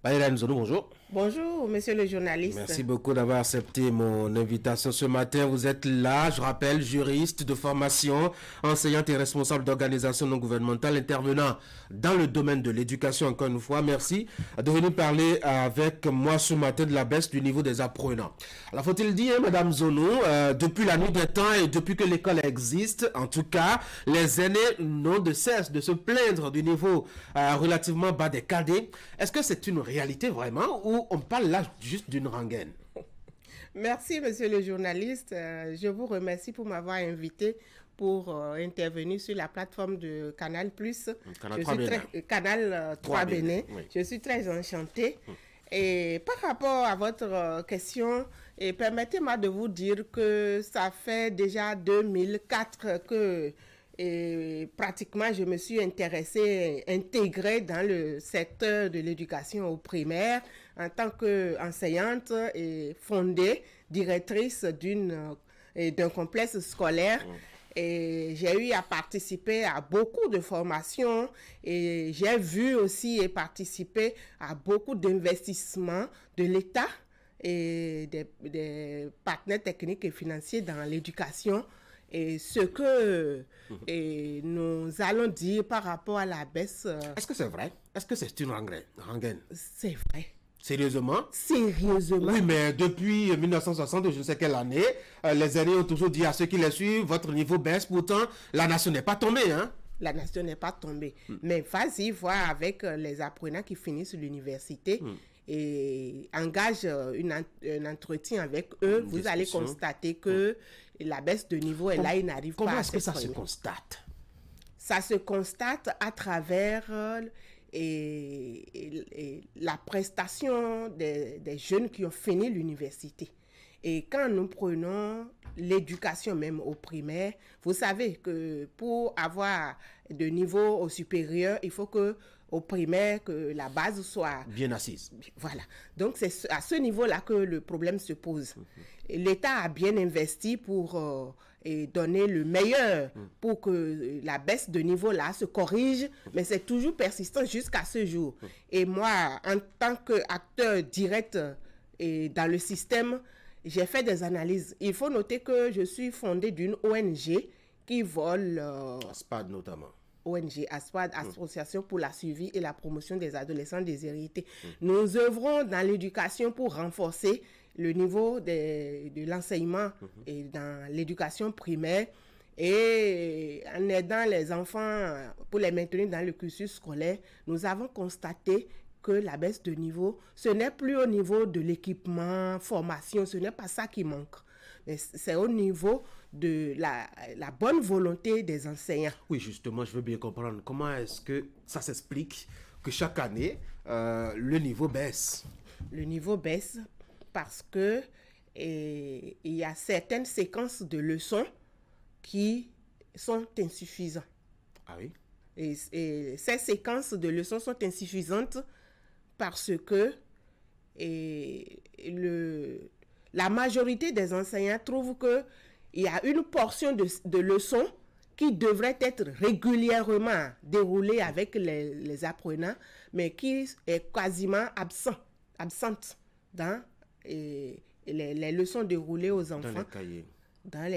Aïra Nzonou, bonjour. Bonjour, monsieur le journaliste. Merci beaucoup d'avoir accepté mon invitation ce matin. Vous êtes là, je rappelle, juriste de formation, enseignante et responsable d'organisation non gouvernementale intervenant dans le domaine de l'éducation. Encore une fois, merci de venir parler avec moi ce matin de la baisse du niveau des apprenants. Alors, faut-il dire, madame Nzonou, depuis la nuit des temps et depuis que l'école existe, en tout cas, les aînés n'ont de cesse de se plaindre du niveau relativement bas des cadets. Est-ce que c'est une réalité vraiment ou on parle là juste d'une rengaine? Merci, monsieur le journaliste. Je vous remercie pour m'avoir invité pour intervenir sur la plateforme de Canal+. Canal 3 Bénin. Oui. Je suis très enchantée. Et par rapport à votre question, permettez-moi de vous dire que ça fait déjà 2004 que pratiquement je me suis intégrée dans le secteur de l'éducation au primaire en tant qu'enseignante et fondée, directrice d'un complexe scolaire. Et j'ai eu à participer à beaucoup de formations et j'ai vu aussi et participé à beaucoup d'investissements de l'État et des partenaires techniques et financiers dans l'éducation. Et ce que nous allons dire par rapport à la baisse... Est-ce que c'est vrai? Est-ce que c'est une rengaine? C'est vrai. Sérieusement? Sérieusement. Oui, mais depuis 1960, je ne sais quelle année, les aînés ont toujours dit à ceux qui les suivent, votre niveau baisse, pourtant la nation n'est pas tombée, hein? La nation n'est pas tombée. Mais vas-y voir avec les apprenants qui finissent l'université et engage un entretien avec eux, vous allez constater que la baisse de niveau est là, il n'arrive pas à Comment est-ce que ça se constate? Ça se constate à travers la prestation des jeunes qui ont fini l'université. Et quand nous prenons l'éducation même au primaire, vous savez que pour avoir de niveau au supérieur, il faut que au primaire, que la base soit bien assise. Voilà. Donc, c'est à ce niveau-là que le problème se pose. L'État a bien investi pour donner le meilleur pour que la baisse de niveau-là se corrige, mais c'est toujours persistant jusqu'à ce jour. Et moi, en tant qu'acteur direct dans le système, j'ai fait des analyses. Il faut noter que je suis fondée d'une ONG qui vole... ASPAD notamment. ONG, ASPAD, Association pour la suivi et la promotion des adolescents déshérités. Nous œuvrons dans l'éducation pour renforcer le niveau de l'enseignement et dans l'éducation primaire et en aidant les enfants pour les maintenir dans le cursus scolaire. Nous avons constaté que la baisse de niveau, ce n'est plus au niveau de l'équipement, formation, ce n'est pas ça qui manque. Mais c'est au niveau de la bonne volonté des enseignants. Oui, justement, je veux bien comprendre. Comment est-ce que ça s'explique que chaque année, le niveau baisse? Le niveau baisse parce que il y a certaines séquences de leçons qui sont insuffisantes. Ah oui? Et ces séquences de leçons sont insuffisantes parce que la majorité des enseignants trouvent qu'il y a une portion de leçons qui devrait être régulièrement déroulée avec les apprenants, mais qui est quasiment absente dans les leçons déroulées aux enfants. Dans les cahiers.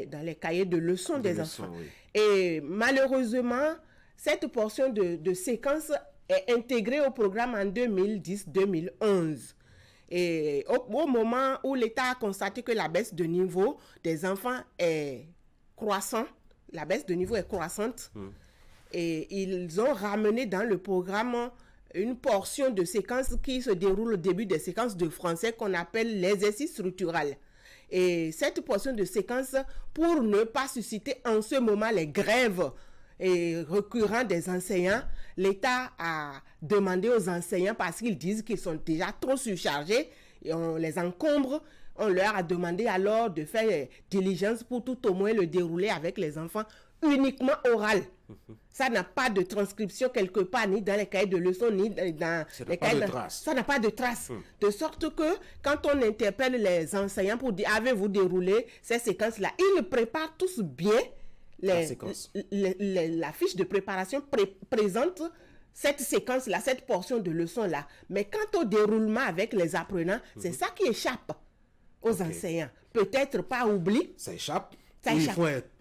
Dans les cahiers de leçons des enfants. Oui. Et malheureusement, cette portion de séquence est intégrée au programme en 2010-2011. Et au moment où l'État a constaté que la baisse de niveau des enfants est croissante, et ils ont ramené dans le programme une portion de séquences qui se déroule au début des séquences de français qu'on appelle l'exercice structural. Et cette portion de séquence, pour ne pas susciter en ce moment les grèves récurrentes des enseignants, l'État a demandé aux enseignants, parce qu'ils disent qu'ils sont déjà trop surchargés, et on les encombre, on leur a demandé alors de faire diligence pour tout au moins le dérouler avec les enfants uniquement oral. Ça n'a pas de transcription quelque part, ni dans les cahiers de leçons, ni dans les cahiers de traces. Ça n'a pas de traces. De sorte que quand on interpelle les enseignants pour dire avez-vous déroulé ces séquences-là, ils préparent tous bien la fiche de préparation présente cette séquence-là, cette portion de leçon-là. Mais quant au déroulement avec les apprenants, c'est ça qui échappe aux enseignants. Peut-être pas oubli. Ça échappe. Ça échappe.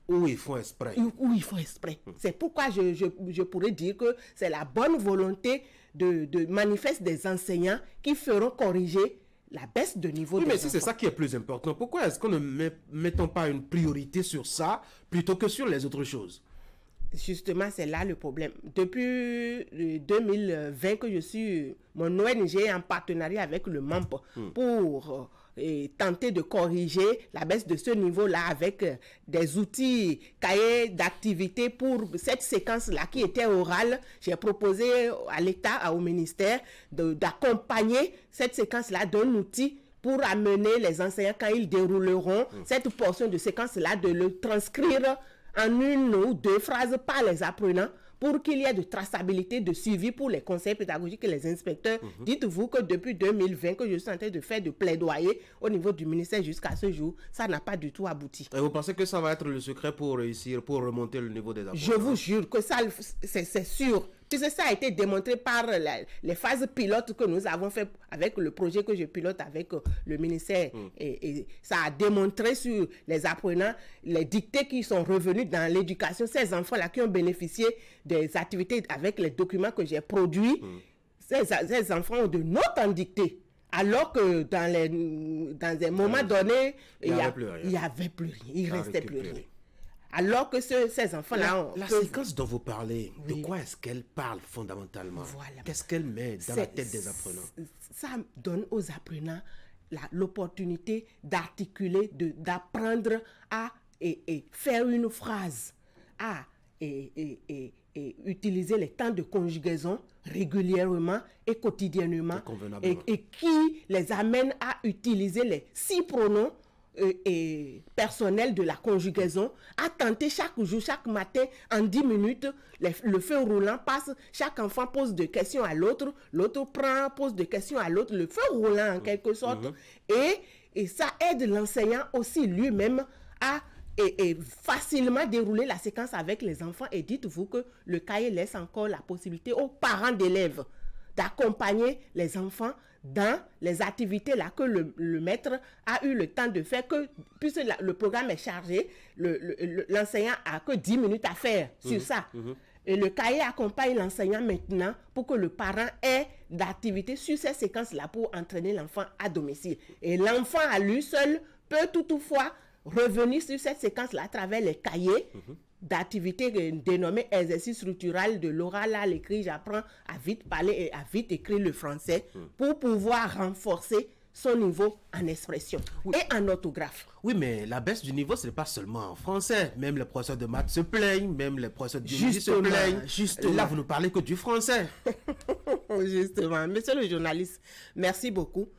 Où il faut exprès. Où il faut exprès. C'est pourquoi je pourrais dire que c'est la bonne volonté de manifeste des enseignants qui feront corriger la baisse de niveau. Oui, mais si c'est ça qui est plus important, pourquoi est-ce qu'on ne mettons pas une priorité sur ça plutôt que sur les autres choses? Justement, c'est là le problème. Depuis 2020 que je suis mon ONG en partenariat avec le MAMP pour tenter de corriger la baisse de ce niveau-là avec des outils, cahiers d'activité pour cette séquence-là qui était orale. J'ai proposé à l'État, au ministère, d'accompagner cette séquence-là d'un outil pour amener les enseignants, quand ils dérouleront cette portion de séquence-là, de le transcrire en une ou deux phrases par les apprenants pour qu'il y ait de traçabilité, de suivi pour les conseils pédagogiques et les inspecteurs. Dites-vous que depuis 2020 que je suis en train de faire de plaidoyer au niveau du ministère jusqu'à ce jour, ça n'a pas du tout abouti. Et vous pensez que ça va être le secret pour réussir, pour remonter le niveau des apprenants? Je vous jure que ça, c'est sûr. Puisque ça a été démontré par les phases pilotes que nous avons fait avec le projet que je pilote avec le ministère. Et ça a démontré sur les apprenants, les dictées qui sont revenus dans l'éducation, ces enfants-là qui ont bénéficié des activités avec les documents que j'ai produits, ces enfants ont de notes en dictée. Alors que dans un moment donné, il n'y avait plus rien, il ne restait plus rien. Alors que ces enfants-là... La séquence dont vous parlez, de quoi est-ce qu'elle parle fondamentalement? Voilà. Qu'est-ce qu'elle met dans la tête des apprenants? Ça donne aux apprenants l'opportunité d'articuler, d'apprendre à faire une phrase, à utiliser les temps de conjugaison régulièrement et quotidiennement, et qui les amène à utiliser les 6 pronoms et personnel de la conjugaison, à tenter chaque jour, chaque matin, en 10 minutes, le feu roulant passe, chaque enfant pose des questions à l'autre, l'autre pose des questions à l'autre, le feu roulant en quelque sorte, et ça aide l'enseignant aussi lui-même à facilement dérouler la séquence avec les enfants. Et dites-vous que le cahier laisse encore la possibilité aux parents d'élèves d'accompagner les enfants dans les activités là que le maître a eu le temps de faire, puisque le programme est chargé, l'enseignant a que 10 minutes à faire sur ça. Et le cahier accompagne l'enseignant maintenant pour que le parent ait d'activités sur ces séquences-là pour entraîner l'enfant à domicile. Et l'enfant à lui seul peut toutefois revenir sur cette séquence-là à travers les cahiers d'activités dénommées exercices structurels de l'oral à l'écrit. J'apprends à vite parler et à vite écrire le français pour pouvoir renforcer son niveau en expression et en orthographe. Oui, mais la baisse du niveau, ce n'est pas seulement en français. Même les professeurs de maths se plaignent, même les professeurs de biologie se plaignent. Justement. Là, vous ne parlez que du français. Justement. Monsieur le journaliste, merci beaucoup.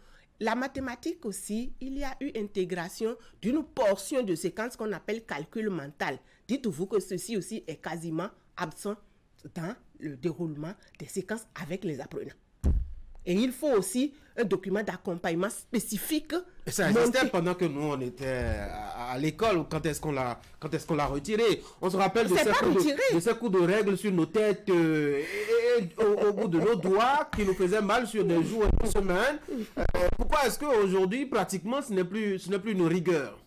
La mathématique aussi, il y a eu intégration d'une portion de séquence qu'on appelle calcul mental. Dites-vous que ceci aussi est quasiment absent dans le déroulement des séquences avec les apprenants. Et il faut aussi un document d'accompagnement spécifique. Et ça existait pendant que nous, on était à l'école. Quand est-ce qu'on l'a retiré? On se rappelle de ces coups de règles sur nos têtes au bout de nos doigts qui nous faisaient mal sur des jours et des semaines. Pourquoi est-ce qu'aujourd'hui, pratiquement, ce n'est plus une rigueur?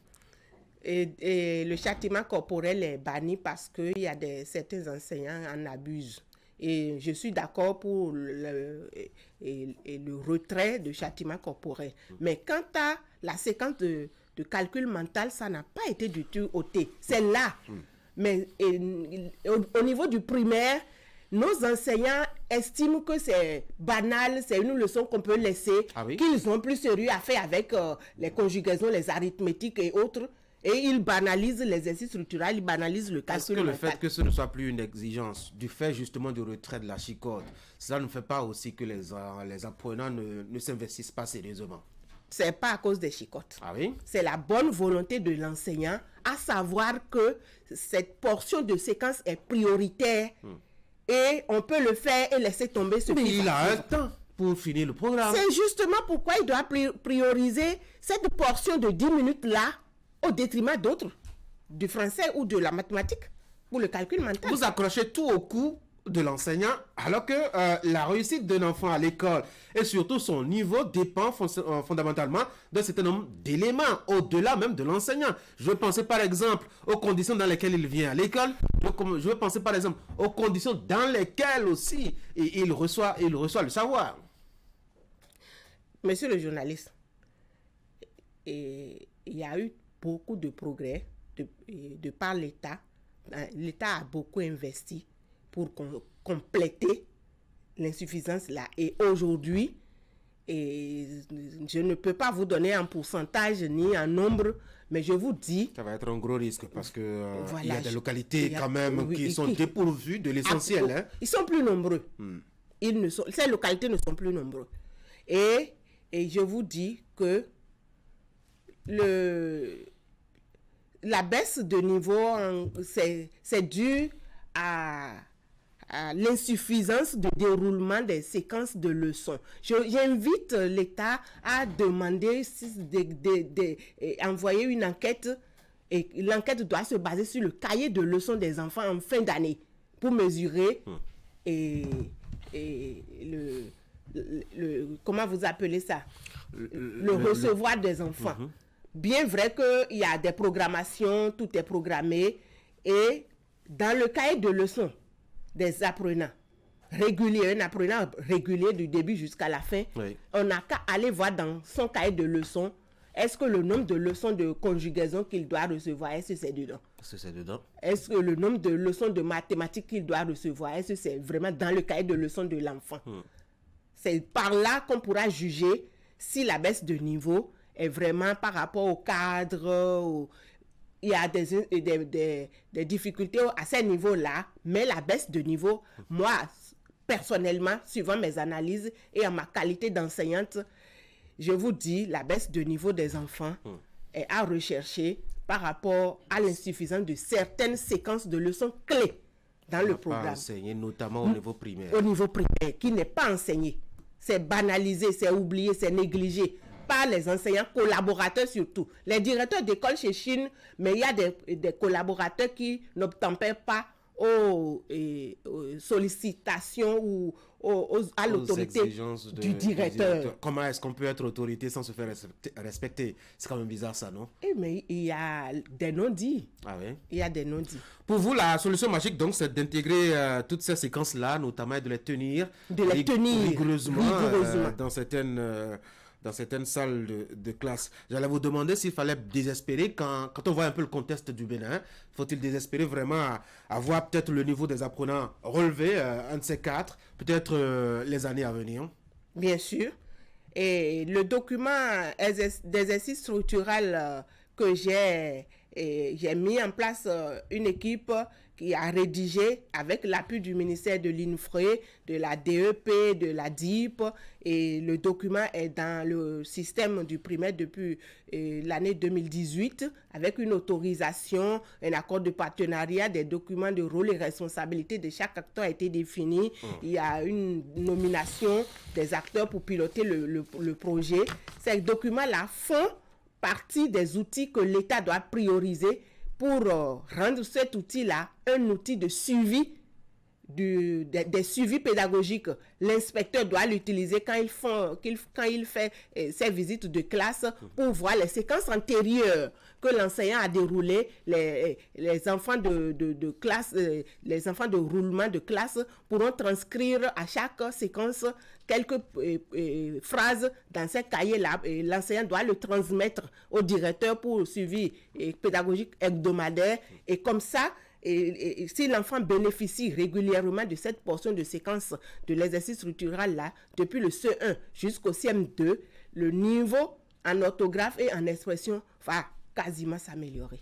Et le châtiment corporel est banni parce qu'il y a certains enseignants en abusent. Et je suis d'accord pour le retrait de châtiment corporel. Mais quant à la séquence de calcul mental, ça n'a pas été du tout ôté. C'est là. Mais au niveau du primaire, nos enseignants estiment que c'est banal, c'est une leçon qu'on peut laisser, qu'ils ont plus sérieux à faire avec les conjugaisons, les arithmétiques et autres. Et ils banalisent l'exercice structurel, ils banalisent le calcul mental. Est-ce que le fait que ce ne soit plus une exigence, du fait justement du retrait de la chicotte, cela ne fait pas aussi que les apprenants ne s'investissent pas sérieusement? C'est pas à cause des chicottes. Ah oui? C'est la bonne volonté de l'enseignant à savoir que cette portion de séquence est prioritaire et on peut le faire et laisser tomber ce qui va. Mais il a un temps pour finir le programme. C'est justement pourquoi il doit prioriser cette portion de 10 minutes-là au détriment d'autres, du français ou de la mathématique, pour le calcul mental. Vous accrochez tout au cou de l'enseignant, alors que la réussite d'un enfant à l'école et surtout son niveau dépend fondamentalement d'un certain nombre d'éléments, au-delà même de l'enseignant. Je veux penser par exemple aux conditions dans lesquelles il vient à l'école, je veux penser par exemple aux conditions dans lesquelles aussi il reçoit le savoir. Monsieur le journaliste, il y a eu beaucoup de progrès de par l'État. L'État a beaucoup investi pour compléter l'insuffisance là. Et aujourd'hui, je ne peux pas vous donner un pourcentage ni un nombre, mais je vous dis... Ça va être un gros risque parce que voilà, il y a des localités quand même qui sont dépourvues de l'essentiel. Hein. Ils sont plus nombreux. Ces localités ne sont plus nombreuses. Et je vous dis que la baisse de niveau, c'est dû à l'insuffisance de déroulement des séquences de leçons. J'invite l'État à demander, envoyer une enquête, et l'enquête doit se baser sur le cahier de leçons des enfants en fin d'année pour mesurer comment vous appelez ça, le recevoir des enfants. Bien vrai qu'il y a des programmations, tout est programmé, et dans le cahier de leçons des apprenants réguliers, un apprenant régulier du début jusqu'à la fin, on n'a qu'à aller voir dans son cahier de leçons, est-ce que le nombre de leçons de conjugaison qu'il doit recevoir, est-ce que c'est dedans? Est-ce que le nombre de leçons de mathématiques qu'il doit recevoir, est-ce que c'est vraiment dans le cahier de leçons de l'enfant? C'est par là qu'on pourra juger si la baisse de niveau est vraiment par rapport au cadre. Il y a des difficultés à ces niveaux-là, mais la baisse de niveau, moi, personnellement, suivant mes analyses et en ma qualité d'enseignante, je vous dis, la baisse de niveau des enfants est à rechercher par rapport à l'insuffisance de certaines séquences de leçons clés dans le programme. Pas enseigné, notamment au niveau primaire. Au niveau primaire, qui n'est pas enseigné. C'est banalisé, c'est oublié, c'est négligé par les enseignants collaborateurs surtout. Les directeurs d'école chez Chine, mais il y a des collaborateurs qui n'obtempèrent pas aux sollicitations ou à l'autorité du directeur. Comment est-ce qu'on peut être autorité sans se faire respecter? C'est quand même bizarre ça, non? Mais il y a des non-dits. Ah oui? Il y a des non-dits. Pour vous, la solution magique, donc, c'est d'intégrer toutes ces séquences-là, notamment de les tenir, rigoureusement. Dans certaines salles de classe. J'allais vous demander s'il fallait désespérer quand on voit un peu le contexte du Bénin. Faut-il désespérer vraiment à voir peut-être le niveau des apprenants relevé, un de ces quatre, peut-être les années à venir? Bien sûr. Et le document d'exercice structural que j'ai mis en place une équipe qui a rédigé avec l'appui du ministère de l'INFRE, de la DEP, de la DIP, et le document est dans le système du primaire depuis l'année 2018 avec une autorisation, un accord de partenariat, des documents de rôle et responsabilité de chaque acteur a été défini. Il y a une nomination des acteurs pour piloter le projet. Ces documents-là font partie des outils que l'État doit prioriser pour rendre cet outil-là un outil de suivi, des suivis pédagogiques. L'inspecteur doit l'utiliser quand il fait ses visites de classe pour voir les séquences antérieures que l'enseignant a déroulées, les enfants de classe, les enfants de roulement de classe pourront transcrire à chaque séquence quelques phrases dans ces cahiers-là. L'enseignant doit le transmettre au directeur pour le suivi pédagogique hebdomadaire. Et comme ça, et si l'enfant bénéficie régulièrement de cette portion de séquence de l'exercice structural-là, depuis le CE1 jusqu'au CM2, le niveau en orthographe et en expression va quasiment s'améliorer.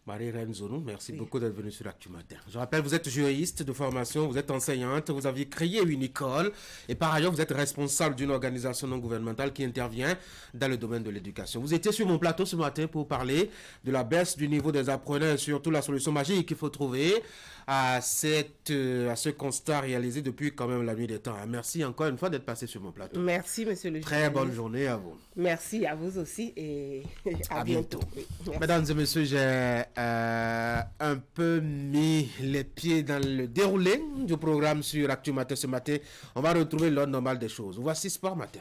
Marie-Reine Zonou, merci beaucoup d'être venue sur Actu Matin. Je rappelle, vous êtes juriste de formation, vous êtes enseignante, vous aviez créé une école et par ailleurs, vous êtes responsable d'une organisation non gouvernementale qui intervient dans le domaine de l'éducation. Vous étiez sur mon plateau ce matin pour parler de la baisse du niveau des apprenants et surtout la solution magique qu'il faut trouver à ce constat réalisé depuis quand même la nuit des temps. Merci encore une fois d'être passé sur mon plateau. Merci, monsieur le Très bonne journée à vous. Merci à vous aussi et à bientôt. Mesdames et messieurs, j'ai un peu mis les pieds dans le déroulé du programme sur Actu Matin ce matin. On va retrouver l'ordre normal des choses. Voici Sport Matin.